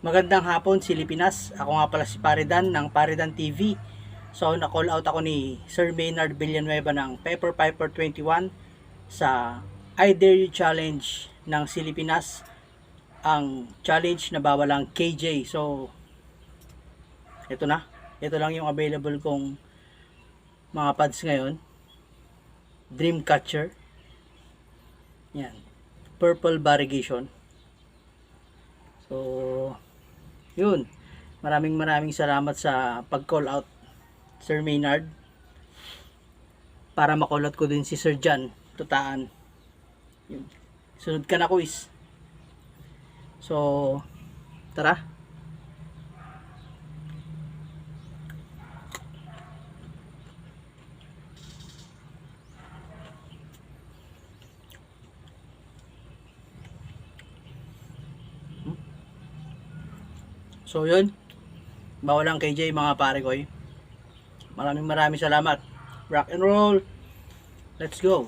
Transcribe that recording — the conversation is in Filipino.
Magandang hapon, Pilipinas. Ako nga pala si Paridan ng Paridan TV. So, na-call out ako ni Sir Maynard Villanueva ng Pepper Piper 21 sa I Dare You Challenge ng Pilipinas. Ang challenge na bawal ang KJ. So, ito na. Ito lang yung available kong mga pads ngayon. Dreamcatcher. Yan. Purple Variegation. So, yun. Maraming salamat sa pag-call out, Sir Maynard. Para ma-call out ko din si Sir Jan Tutaan. Yun. Sunod ka na quiz. So, tara. So yun, bawal ang KJ mga pare ko. Maraming salamat. Rock and roll. Let's go.